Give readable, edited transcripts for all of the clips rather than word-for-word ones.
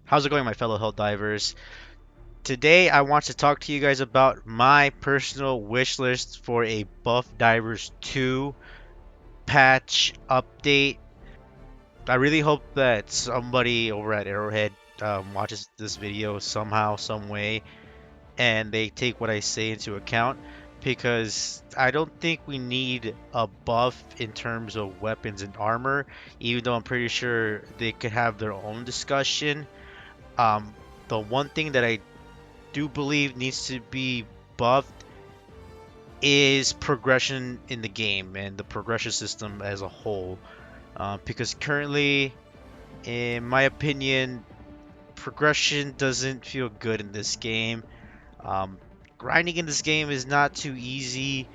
How's it going, my fellow Helldivers? Today, I want to talk to you guys about my personal wish list for a Buffdivers 2 patch update. I really hope that somebody over at Arrowhead watches this video somehow, some way, and they take what I say into account because I don't think we need a buff in terms of weapons and armor, even though I'm pretty sure they could have their own discussion. Um, the one thing that I do believe needs to be buffed is progression in the game and the progression system as a whole. Because currently, in my opinion, progression doesn't feel good in this game. Um, Grinding in this game is not too easy,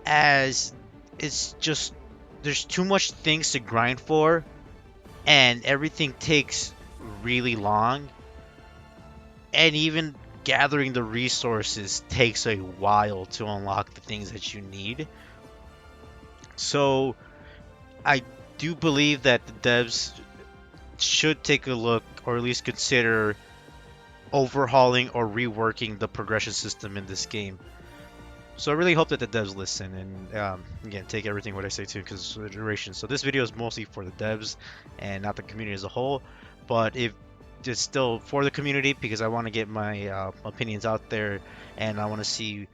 as it's just there's too much things to grind for, and everything takes really long. And even gathering the resources takes a while to unlock the things that you need. So I do believe that the devs should take a look, or at least consider overhauling or reworking the progression system in this game. So I really hope that the devs listen and again take everything what I say to consideration. So this video is mostly for the devs and not the community as a whole. But if it's still for the community, because I want to get my opinions out there and I want to see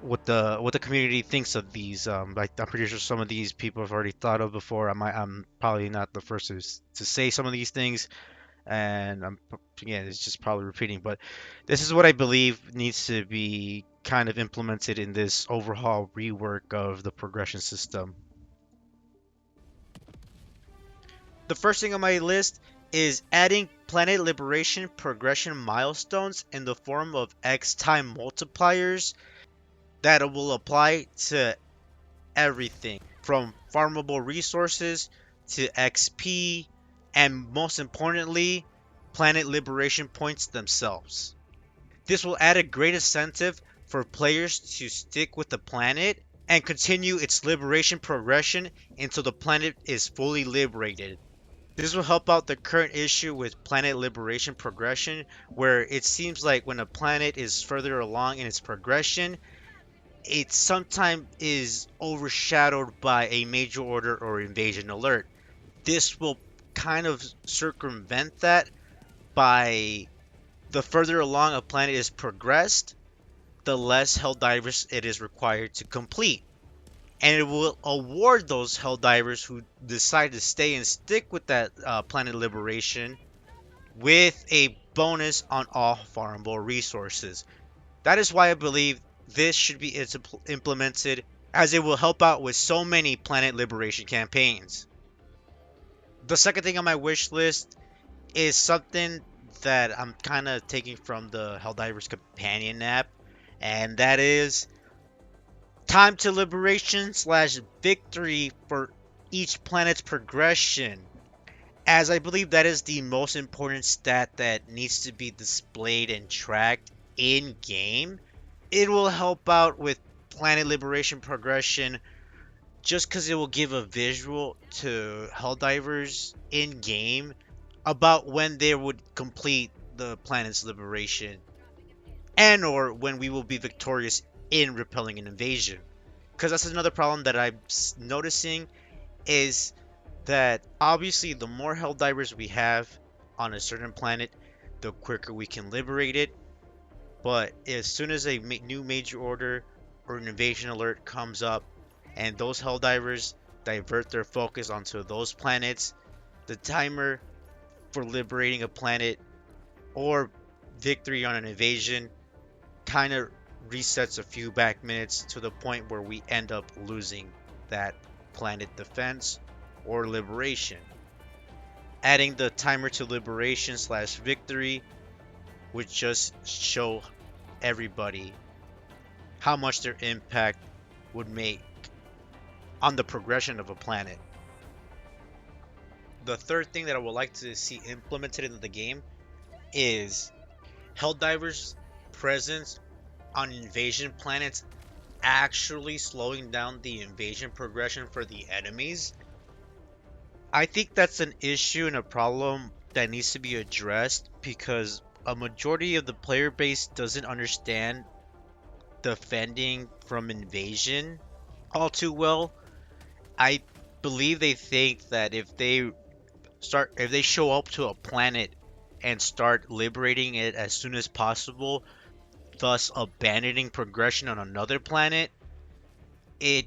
what the community thinks of these. I'm pretty sure some of these people have already thought of before. I'm probably not the first to say some of these things, and again, it's just probably repeating. But this is what I believe needs to be kind of implemented in this overhaul rework of the progression system. The first thing on my list is adding planet liberation progression milestones in the form of X time multipliers that will apply to everything from farmable resources to XP, and most importantly, planet liberation points themselves. This will add a great incentive for players to stick with the planet and continue its liberation progression until the planet is fully liberated. This will help out the current issue with planet liberation progression, where it seems like when a planet is further along in its progression, it sometimes is overshadowed by a major order or invasion alert. This will kind of circumvent that by the further along a planet is progressed, the less Helldivers it is required to complete. And it will award those Helldivers who decide to stay and stick with that planet liberation with a bonus on all farmable resources. That is why I believe this should be implemented, as it will help out with so many planet liberation campaigns. The second thing on my wish list is something that I'm kind of taking from the Helldivers companion app, and that is time to liberation slash victory for each planet's progression, as I believe that is the most important stat that needs to be displayed and tracked in game. It will help out with planet liberation progression just because it will give a visual to Helldivers in game about when they would complete the planet's liberation, and or when we will be victorious in repelling an invasion. Because that's another problem that I'm noticing, is that obviously the more Helldivers we have on a certain planet, the quicker we can liberate it. But as soon as a new major order or an invasion alert comes up, and those Helldivers divert their focus onto those planets, the timer for liberating a planet or victory on an invasion kind of resets a few back minutes, to the point where we end up losing that planet defense or liberation. Adding the timer to liberation slash victory would just show everybody how much their impact would make on the progression of a planet. The third thing that I would like to see implemented into the game is Helldivers' presence on invasion planets actually slowing down the invasion progression for the enemies. I think that's an issue and a problem that needs to be addressed because a majority of the player base doesn't understand defending from invasion all too well. I believe they think that if they show up to a planet and start liberating it as soon as possible, thus abandoning progression on another planet, it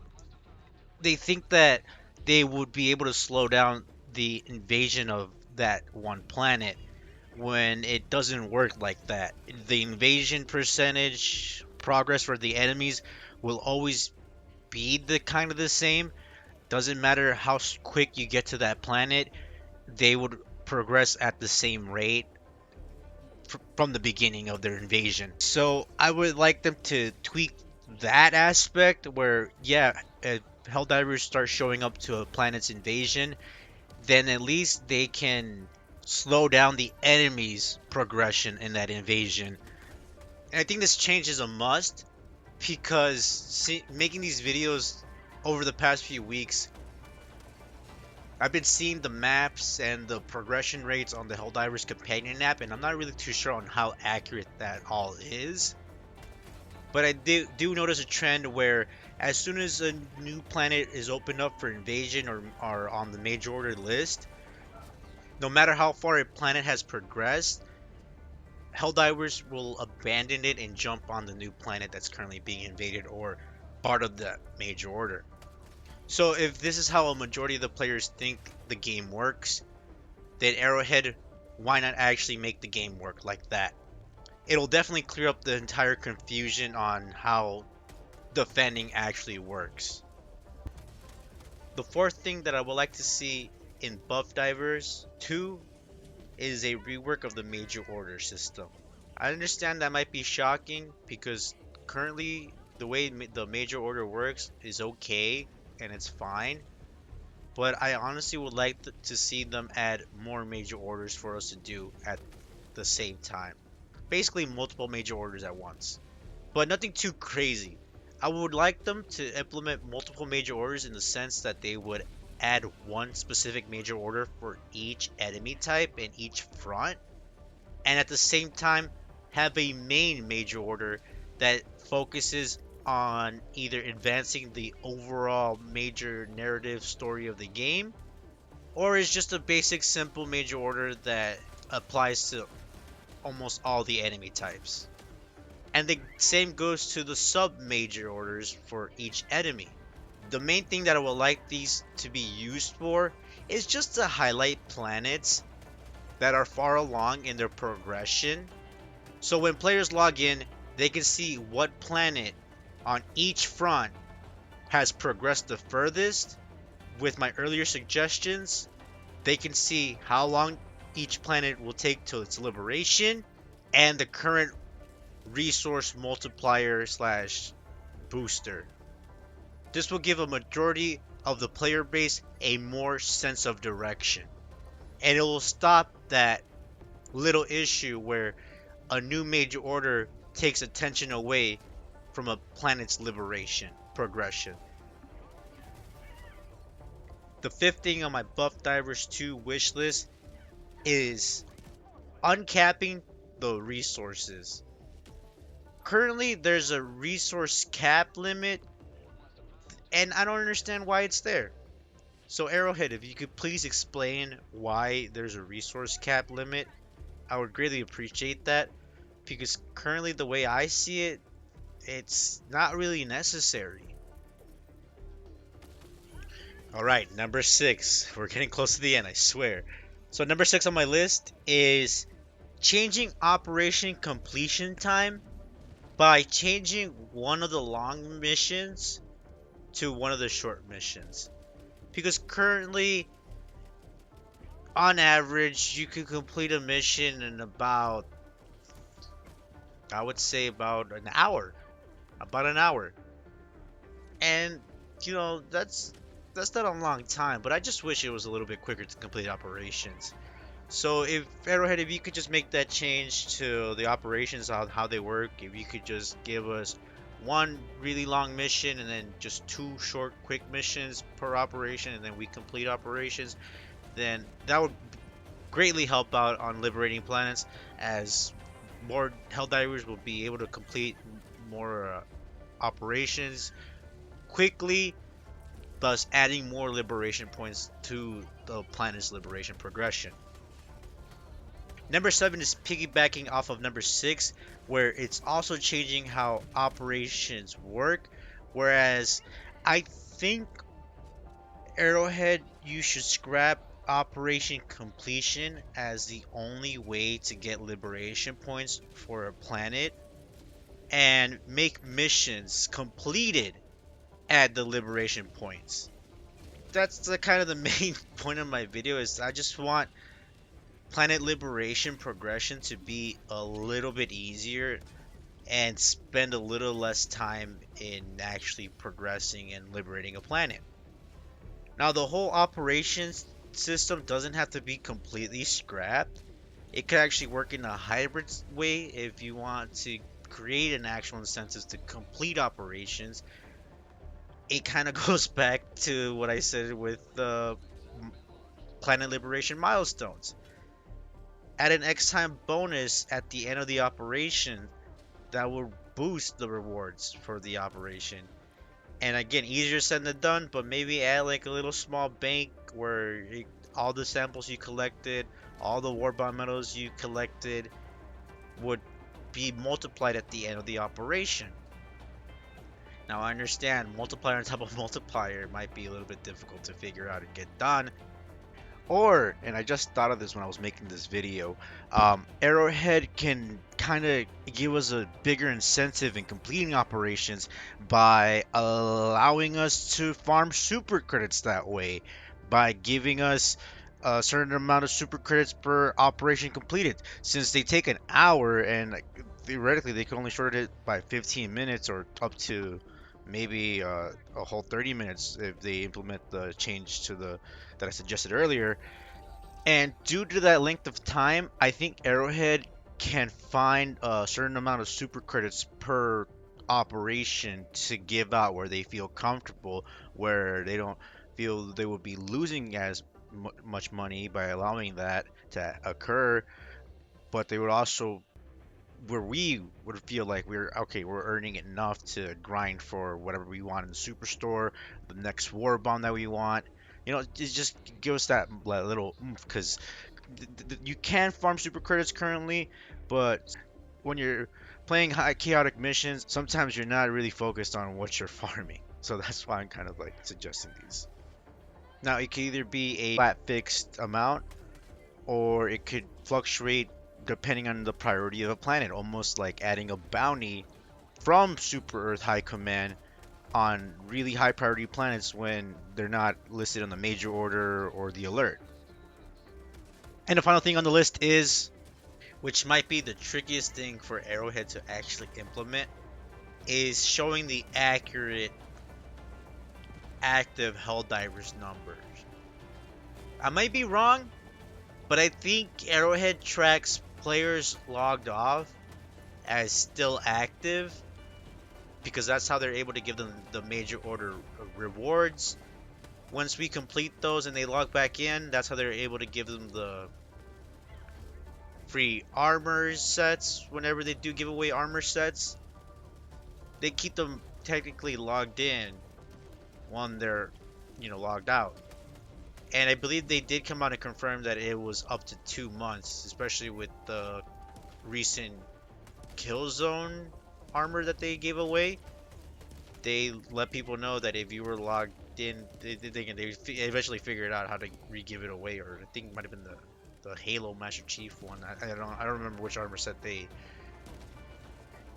they think that they would be able to slow down the invasion of that one planet when it doesn't work like that. The invasion percentage progress for the enemies will always be the kind of the same. Doesn't matter how quick you get to that planet, they would progress at the same rate from the beginning of their invasion. So I would like them to tweak that aspect where, yeah, if Helldivers start showing up to a planet's invasion, then at least they can slow down the enemy's progression in that invasion. And I think this change is a must because making these videos over the past few weeks, I've been seeing the maps and the progression rates on the Helldivers companion app, and I'm not really too sure on how accurate that all is. But I do notice a trend where as soon as a new planet is opened up for invasion or on the major order list, no matter how far a planet has progressed, Helldivers will abandon it and jump on the new planet that's currently being invaded or part of the major order. So if this is how a majority of the players think the game works, then Arrowhead, why not actually make the game work like that? It'll definitely clear up the entire confusion on how defending actually works. The fourth thing that I would like to see in Buffdivers 2 is a rework of the major order system. I understand that might be shocking because currently the way the major order works is okay and it's fine, but I honestly would like to see them add more major orders for us to do at the same time. Basically multiple major orders at once, but nothing too crazy. I would like them to implement multiple major orders in the sense that they would add one specific major order for each enemy type and each front, and at the same time have a main major order that focuses on either advancing the overall major narrative story of the game, or is just a basic simple major order that applies to almost all the enemy types. And the same goes to the sub major orders for each enemy. The main thing that I would like these to be used for is just to highlight planets that are far along in their progression. So when players log in, they can see what planet on each front has progressed the furthest. With my earlier suggestions, they can see how long each planet will take till its liberation and the current resource multiplier slash booster. This will give a majority of the player base a more sense of direction, and it will stop that little issue where a new major order takes attention away from a planet's liberation progression. The fifth thing on my Buffdivers 2 wish list is uncapping the resources. Currently, there's a resource cap limit, and I don't understand why it's there. So Arrowhead, if you could please explain why there's a resource cap limit, I would greatly appreciate that, because currently the way I see it, it's not really necessary. Alright, number 6. We're getting close to the end, I swear. So number 6 on my list is changing operation completion time by changing one of the long missions to one of the short missions. Because currently, on average, you can complete a mission in about, I would say about an hour. About an hour. And, that's not a long time, but I just wish it was a little bit quicker to complete operations. So if Arrowhead, if you could just make that change to the operations, how they work, if you could just give us one really long mission and then just 2 short quick missions per operation, and then we complete operations, then that would greatly help out on liberating planets, as more Helldivers will be able to complete more operations quickly, thus adding more liberation points to the planet's liberation progression. Number 7 is piggybacking off of number 6, where it's also changing how operations work. Whereas I think Arrowhead, you should scrap operation completion as the only way to get liberation points for a planet, and make missions completed at the liberation points. That's the kind of the main point of my video, is I just want planet liberation progression to be a little bit easier and spend a little less time in actually progressing and liberating a planet. Now, the whole operations system doesn't have to be completely scrapped. It could actually work in a hybrid way if you want to create an actual incentive to complete operations. It kind of goes back to what I said with the planet liberation milestones. Add an X time bonus at the end of the operation that will boost the rewards for the operation. And again, easier said than done, but maybe add like a little small bank where all the samples you collected, all the warbond medals you collected would be multiplied at the end of the operation. Now, I understand multiplier on top of multiplier might be a little bit difficult to figure out and get done. Or, and I just thought of this when I was making this video, Arrowhead can kind of give us a bigger incentive in completing operations by allowing us to farm super credits that way, by giving us a certain amount of super credits per operation completed. Since they take an hour, and theoretically they can only shorten it by 15 minutes or up to maybe a whole 30 minutes if they implement the change to the that I suggested earlier. And due to that length of time, I think Arrowhead can find a certain amount of super credits per operation to give out where they feel comfortable, where they don't feel they would be losing as much money by allowing that to occur, but they would also, where we would feel like we're earning enough to grind for whatever we want in the superstore, the next war bomb that we want. It just gives us that little oomph, because you can farm super credits currently, but when you're playing high chaotic missions, sometimes you're not really focused on what you're farming. So that's why I'm kind of like suggesting these. Now, it could either be a flat fixed amount, or it could fluctuate depending on the priority of a planet, almost like adding a bounty from Super Earth High Command on really high priority planets when they're not listed on the major order or the alert. And the final thing on the list is, which might be the trickiest thing for Arrowhead to actually implement, is showing the accurate active Helldivers numbers. I might be wrong, but I think Arrowhead tracks players logged off as still active, because that's how they're able to give them the major order rewards. Once we complete those and they log back in, that's how they're able to give them the free armor sets. Whenever they do give away armor sets, they keep them technically logged in when they're logged out. And I believe they did come out and confirm that it was up to 2 months, especially with the recent Killzone armor that they gave away. They let people know that if you were logged in, they eventually figured out how to re-give it away, or I think it might have been the Halo Master Chief one. I don't remember which armor set they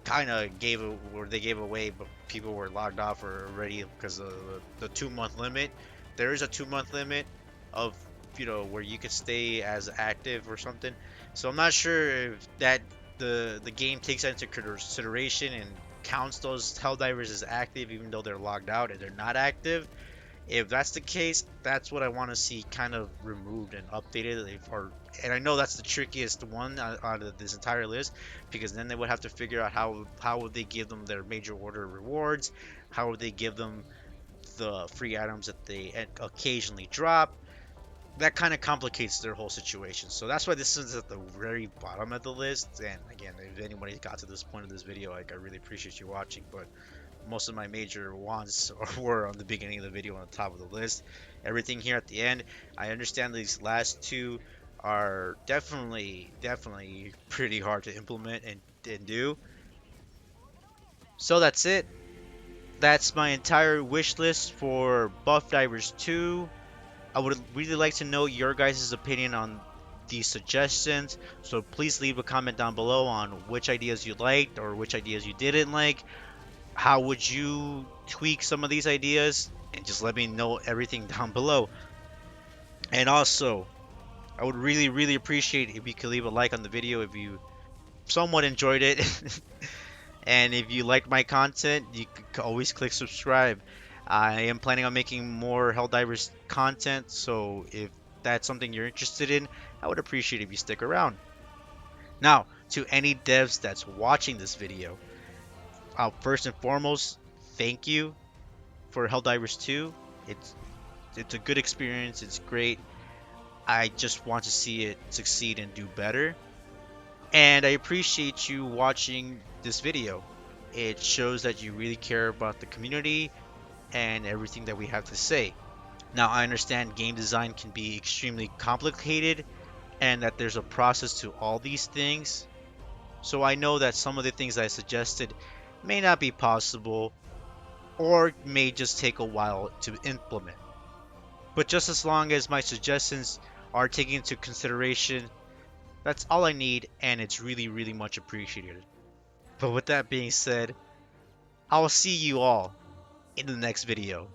kind of gave away, but people were logged off already because of the 2-month limit. There is a 2-month limit of where you could stay as active or something. So I'm not sure if that the game takes that into consideration and counts those Helldivers as active even though they're logged out and they're not active. If that's the case, that's what I want to see kind of removed and updated. And I know that's the trickiest one out of this entire list, because then they would have to figure out how would they give them their major order rewards, how would they give them the free items that they occasionally drop. that kind of complicates their whole situation. So that's why this is at the very bottom of the list. And again, if anybody got to this point of this video, like, I really appreciate you watching. But most of my major wants were on the beginning of the video on the top of the list. Everything here at the end. I understand these last two are definitely pretty hard to implement and do. So that's it. That's my entire wish list for Buffdivers 2. I would really like to know your guys' opinion on these suggestions, so please leave a comment down below on which ideas you liked or which ideas you didn't like. How would you tweak some of these ideas? And just let me know everything down below. And also, I would really appreciate if you could leave a like on the video if you somewhat enjoyed it. And if you like my content, you can always click subscribe. I am planning on making more Helldivers content, so if that's something you're interested in, I would appreciate if you stick around. Now, to any devs that's watching this video, first and foremost, thank you for Helldivers 2. It's a good experience. It's great. I just want to see it succeed and do better. And I appreciate you watching this video. It shows that you really care about the community and everything that we have to say. Now, I understand game design can be extremely complicated and that there's a process to all these things. So I know that some of the things I suggested may not be possible or may just take a while to implement. But just as long as my suggestions are taken into consideration, that's all I need, and it's really much appreciated. But with that being said, I'll see you all in the next video.